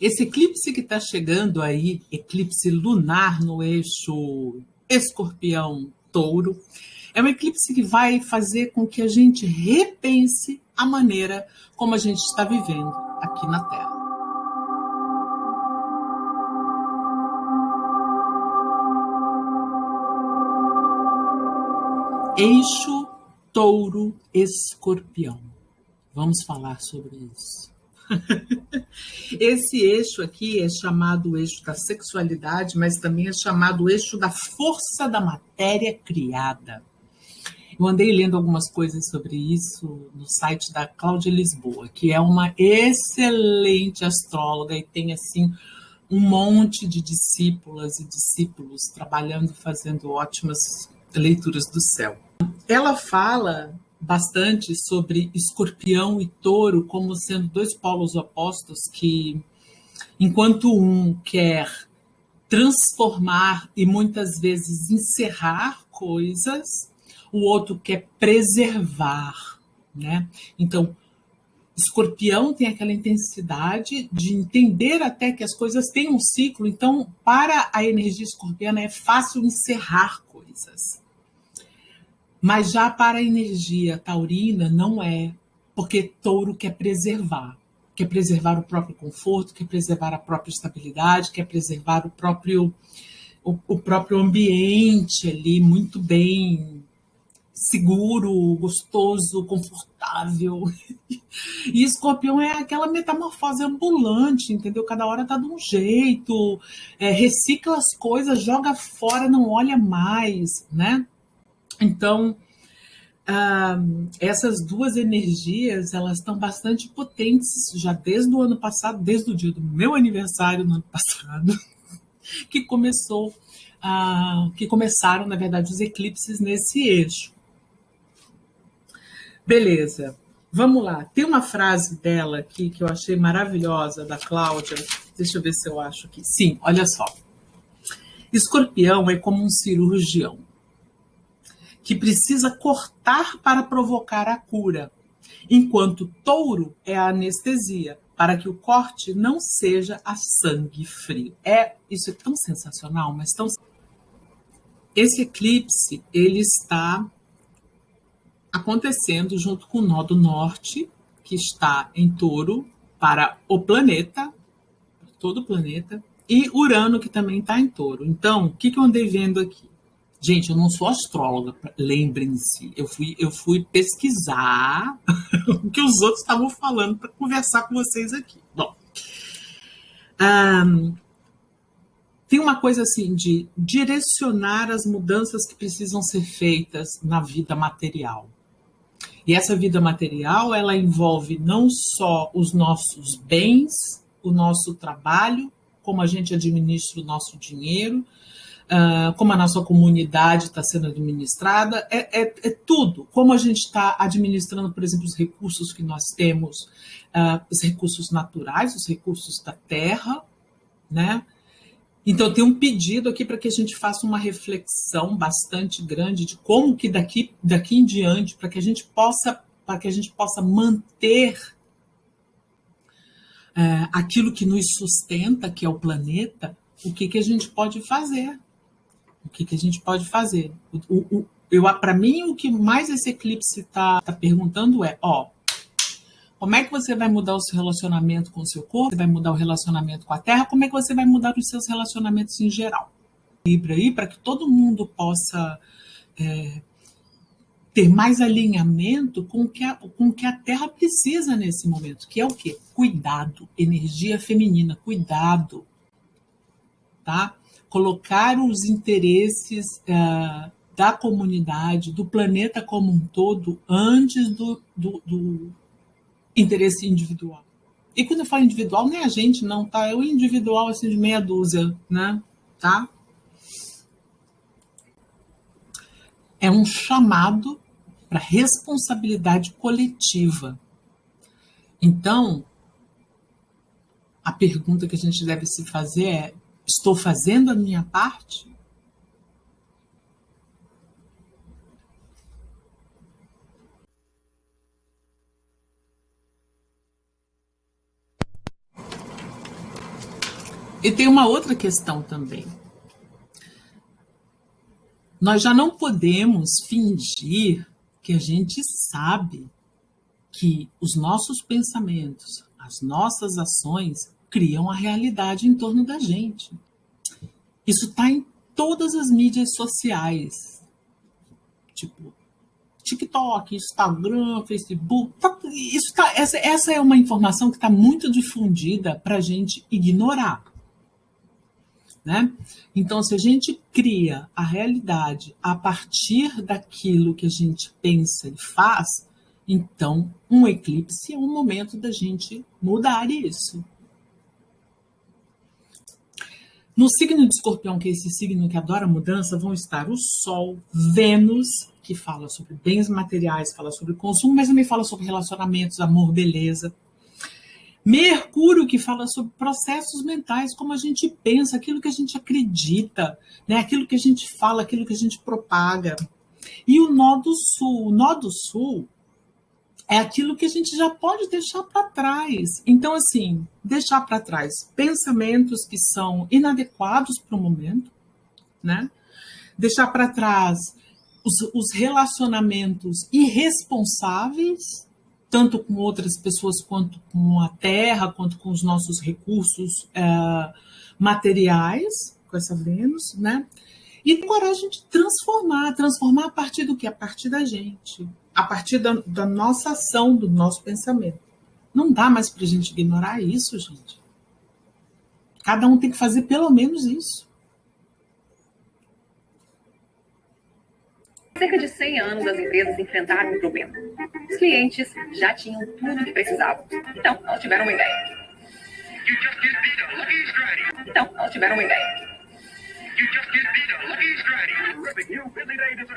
Esse eclipse que está chegando aí, eclipse lunar no eixo Escorpião-Touro, é um eclipse que vai fazer com que a gente repense a maneira como a gente está vivendo aqui na Terra. Eixo Touro-Escorpião. Vamos falar sobre isso. Esse eixo aqui é chamado eixo da sexualidade, mas também é chamado eixo da força da matéria criada. Eu andei lendo algumas coisas sobre isso no site da Cláudia Lisboa, que é uma excelente astróloga e tem assim um monte de discípulas e discípulos trabalhando, fazendo ótimas leituras do céu. Ela fala bastante sobre Escorpião e Touro como sendo dois polos opostos que, enquanto um quer transformar e muitas vezes encerrar coisas, o outro quer preservar, né? Então, Escorpião tem aquela intensidade de entender até que as coisas têm um ciclo, então, para a energia escorpiana é fácil encerrar coisas. Mas já para a energia taurina não é, porque Touro quer preservar o próprio conforto, quer preservar a própria estabilidade, quer preservar o próprio ambiente ali muito bem seguro, gostoso, confortável. E Escorpião é aquela metamorfose ambulante, entendeu? Cada hora tá de um jeito, recicla as coisas, joga fora, não olha mais, né? Então, essas duas energias, elas estão bastante potentes já desde o ano passado, desde o dia do meu aniversário no ano passado, que começaram, na verdade, os eclipses nesse eixo. Beleza, vamos lá. Tem uma frase dela aqui que eu achei maravilhosa, da Cláudia. Deixa eu ver se eu acho aqui. Sim, olha só. Escorpião é como um cirurgião que precisa cortar para provocar a cura, enquanto Touro é a anestesia, para que o corte não seja a sangue frio. Isso é tão sensacional, mas tão... Esse eclipse, ele está acontecendo junto com o nó do norte, que está em Touro, para o planeta, todo o planeta, e Urano, que também está em Touro. Então, o que eu andei vendo aqui? Gente, eu não sou astróloga, lembrem-se. Eu fui pesquisar o que os outros estavam falando para conversar com vocês aqui. Bom, tem uma coisa assim de direcionar as mudanças que precisam ser feitas na vida material. E essa vida material, ela envolve não só os nossos bens, o nosso trabalho, como a gente administra o nosso dinheiro, como a nossa comunidade está sendo administrada, é tudo. Como a gente está administrando, por exemplo, os recursos que nós temos, os recursos naturais, os recursos da terra, né? Então, tem um pedido aqui para que a gente faça uma reflexão bastante grande de como que daqui em diante, para que a gente possa manter aquilo que nos sustenta, que é o planeta, o que a gente pode fazer. O que a gente pode fazer? Para mim, o que mais esse eclipse está perguntando é, como é que você vai mudar o seu relacionamento com o seu corpo? Você vai mudar o relacionamento com a Terra? Como é que você vai mudar os seus relacionamentos em geral? Libra aí, para que todo mundo possa ter mais alinhamento com o que a Terra precisa nesse momento, que é o quê? Cuidado, energia feminina, cuidado, tá? Colocar os interesses da comunidade, do planeta como um todo, antes do interesse individual. E quando eu falo individual, não é a gente, não, tá? É o individual, assim, de meia dúzia, né? Tá? É um chamado para responsabilidade coletiva. Então, a pergunta que a gente deve se fazer é: estou fazendo a minha parte? E tem uma outra questão também. Nós já não podemos fingir que a gente sabe que os nossos pensamentos, as nossas ações criam a realidade em torno da gente. Isso está em todas as mídias sociais, tipo TikTok, Instagram, Facebook. Essa é uma informação que está muito difundida para a gente ignorar. Né? Então, se a gente cria a realidade a partir daquilo que a gente pensa e faz, então um eclipse é um momento da gente mudar isso. No signo de Escorpião, que é esse signo que adora mudança, vão estar o Sol, Vênus, que fala sobre bens materiais, fala sobre consumo, mas também fala sobre relacionamentos, amor, beleza. Mercúrio, que fala sobre processos mentais, como a gente pensa, aquilo que a gente acredita, né? Aquilo que a gente fala, aquilo que a gente propaga. E o Nó do Sul. O Nó do Sul é aquilo que a gente já pode deixar para trás. Então, assim, deixar para trás pensamentos que são inadequados para o momento, né? Deixar para trás os relacionamentos irresponsáveis, tanto com outras pessoas, quanto com a terra, quanto com os nossos recursos materiais, com essa Vênus, né? E ter coragem de transformar a partir do quê? A partir da gente, a partir da nossa ação, do nosso pensamento. Não dá mais para a gente ignorar isso, gente. Cada um tem que fazer pelo menos isso. Há cerca de 100 anos, as empresas enfrentaram um problema. Os clientes já tinham tudo o que precisavam. Então, elas tiveram uma ideia.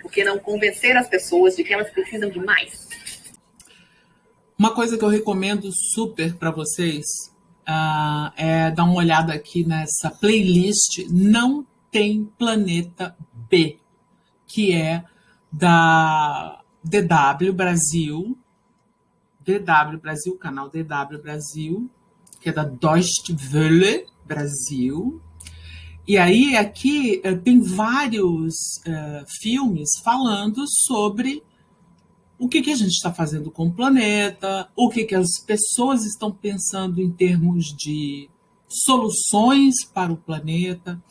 Por que não convencer as pessoas de que elas precisam de mais? Uma coisa que eu recomendo super para vocês é dar uma olhada aqui nessa playlist Não Tem Planeta B, que é da DW Brasil, canal DW Brasil, que é da Deutsche Welle Brasil. E aí aqui tem vários filmes falando sobre o que a gente está fazendo com o planeta, o que as pessoas estão pensando em termos de soluções para o planeta.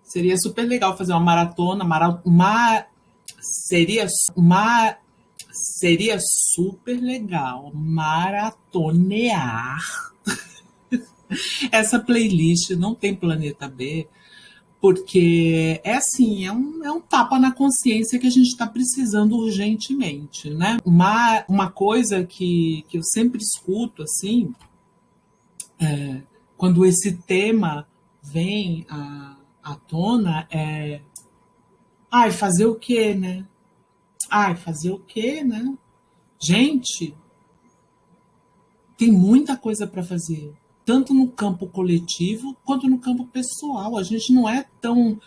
Seria super legal fazer uma maratona, seria super legal maratonear essa playlist Não Tem Planeta B, porque é assim, é um tapa na consciência que a gente está precisando urgentemente, né? Uma coisa que eu sempre escuto, assim, quando esse tema vem à tona, fazer o quê, né? Fazer o quê, né? Gente, tem muita coisa para fazer, tanto no campo coletivo quanto no campo pessoal. A gente não é tão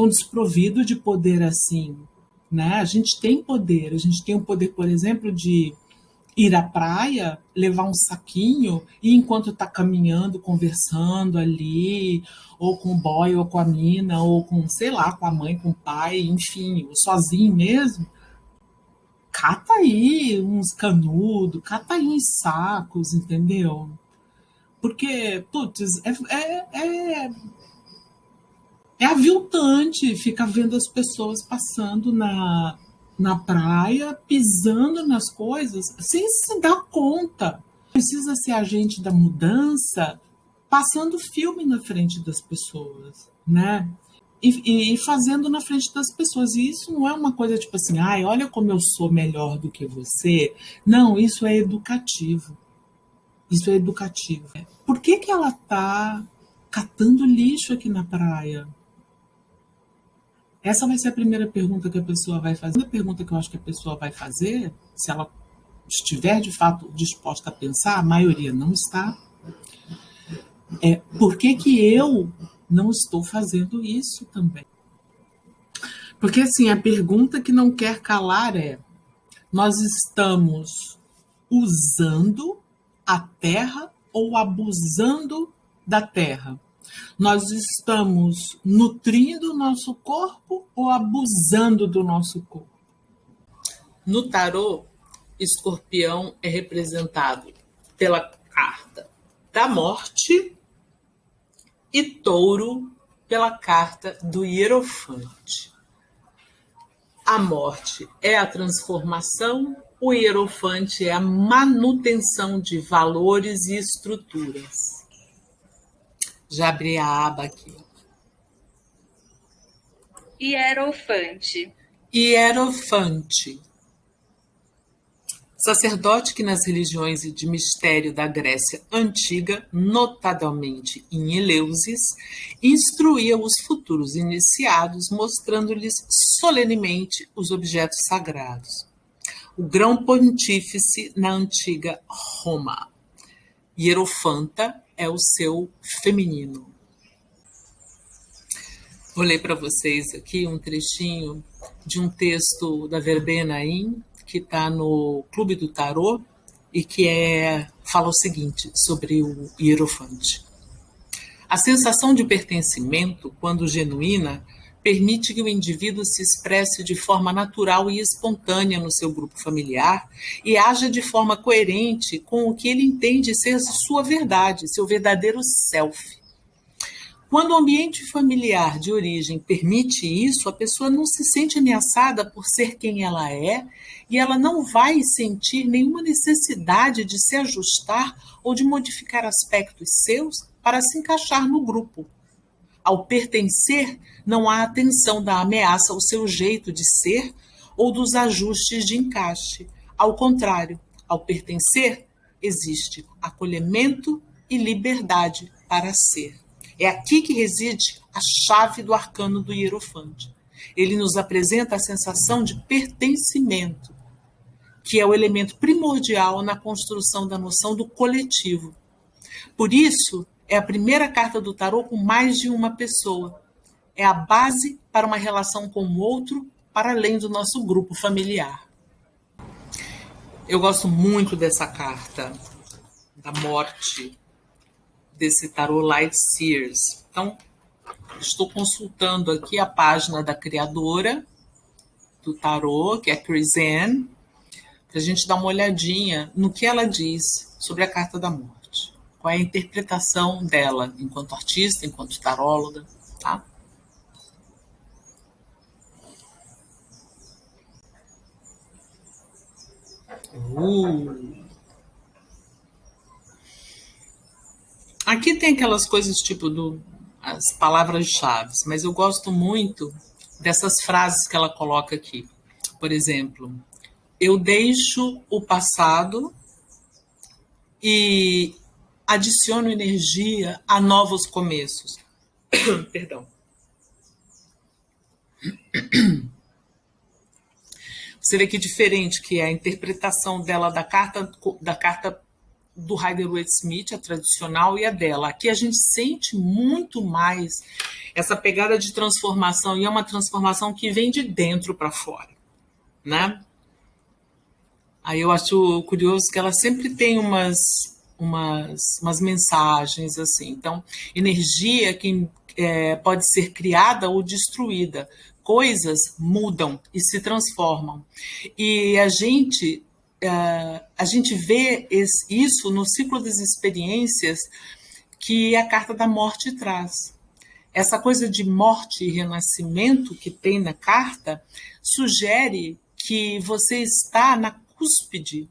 desprovido de poder assim, né? A gente tem poder. A gente tem o poder, por exemplo, de ir à praia, levar um saquinho e enquanto está caminhando, conversando ali, ou com o boy, ou com a mina, ou com, sei lá, com a mãe, com o pai, enfim, ou sozinho mesmo, cata aí uns canudos, cata aí uns sacos, entendeu? Porque, putz, é aviltante ficar vendo as pessoas passando na praia, pisando nas coisas, sem se dar conta. Precisa ser agente da mudança, passando filme na frente das pessoas, né? E fazendo na frente das pessoas. E isso não é uma coisa tipo assim, olha como eu sou melhor do que você. Não, isso é educativo. Isso é educativo. Por que ela está catando lixo aqui na praia? Essa vai ser a primeira pergunta que a pessoa vai fazer. A pergunta que eu acho que a pessoa vai fazer, se ela estiver de fato disposta a pensar, a maioria não está, por que eu não estou fazendo isso também? Porque, assim, a pergunta que não quer calar é: nós estamos usando a Terra ou abusando da Terra? Nós estamos nutrindo o nosso corpo ou abusando do nosso corpo? No tarô, Escorpião é representado pela carta da morte e Touro pela carta do Hierofante. A morte é a transformação, o Hierofante é a manutenção de valores e estruturas. Já abri a aba aqui. Hierofante. Hierofante. Sacerdote que nas religiões de mistério da Grécia Antiga, notadamente em Eleusis, instruía os futuros iniciados, mostrando-lhes solenemente os objetos sagrados. O grão-pontífice na antiga Roma. Hierofanta é o seu feminino. Vou ler para vocês aqui um trechinho de um texto da Verbena Aim, que está no Clube do Tarô e que fala o seguinte sobre o Hierofante. A sensação de pertencimento, quando genuína, permite que o indivíduo se expresse de forma natural e espontânea no seu grupo familiar e haja de forma coerente com o que ele entende ser sua verdade, seu verdadeiro self. Quando o ambiente familiar de origem permite isso, a pessoa não se sente ameaçada por ser quem ela é e ela não vai sentir nenhuma necessidade de se ajustar ou de modificar aspectos seus para se encaixar no grupo. Ao pertencer, não há atenção da ameaça ao seu jeito de ser ou dos ajustes de encaixe. Ao contrário, ao pertencer, existe acolhimento e liberdade para ser. É aqui que reside a chave do arcano do Hierofante. Ele nos apresenta a sensação de pertencimento, que é o elemento primordial na construção da noção do coletivo. Por isso, é a primeira carta do tarô com mais de uma pessoa. É a base para uma relação com o outro, para além do nosso grupo familiar. Eu gosto muito dessa carta, da morte, desse tarô Light Seers. Então, estou consultando aqui a página da criadora do tarô, que é a Chris-Anne, para a gente dar uma olhadinha no que ela diz sobre a carta da morte. Qual é a interpretação dela enquanto artista, enquanto taróloga, tá? Aqui tem aquelas coisas tipo as palavras-chave, mas eu gosto muito dessas frases que ela coloca aqui. Por exemplo, eu deixo o passado e adiciono energia a novos começos. Perdão. Você vê que diferente que é a interpretação dela da carta do Rider-Waite-Smith, a tradicional, e a dela. Aqui a gente sente muito mais essa pegada de transformação, e é uma transformação que vem de dentro para fora, né? Aí eu acho curioso que ela sempre tem umas mensagens assim. Então, energia que pode ser criada ou destruída. Coisas mudam e se transformam. E a gente vê isso no ciclo das experiências que a carta da morte traz. Essa coisa de morte e renascimento que tem na carta sugere que você está na cúspide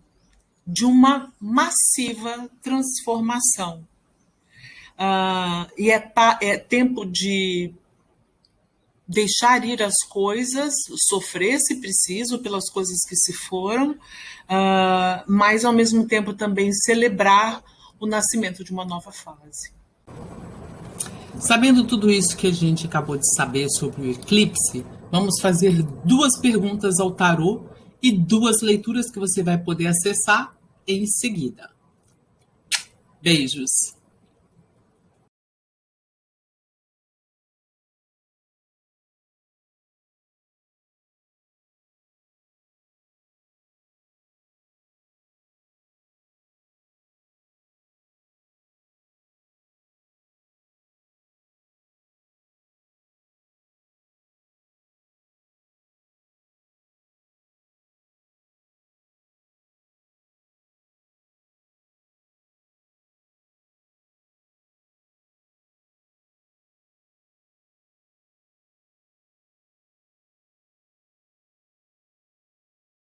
de uma massiva transformação. E é tempo de deixar ir as coisas, sofrer se preciso pelas coisas que se foram, mas ao mesmo tempo também celebrar o nascimento de uma nova fase. Sabendo tudo isso que a gente acabou de saber sobre o eclipse, vamos fazer 2 perguntas ao tarô e 2 leituras que você vai poder acessar em seguida. Beijos!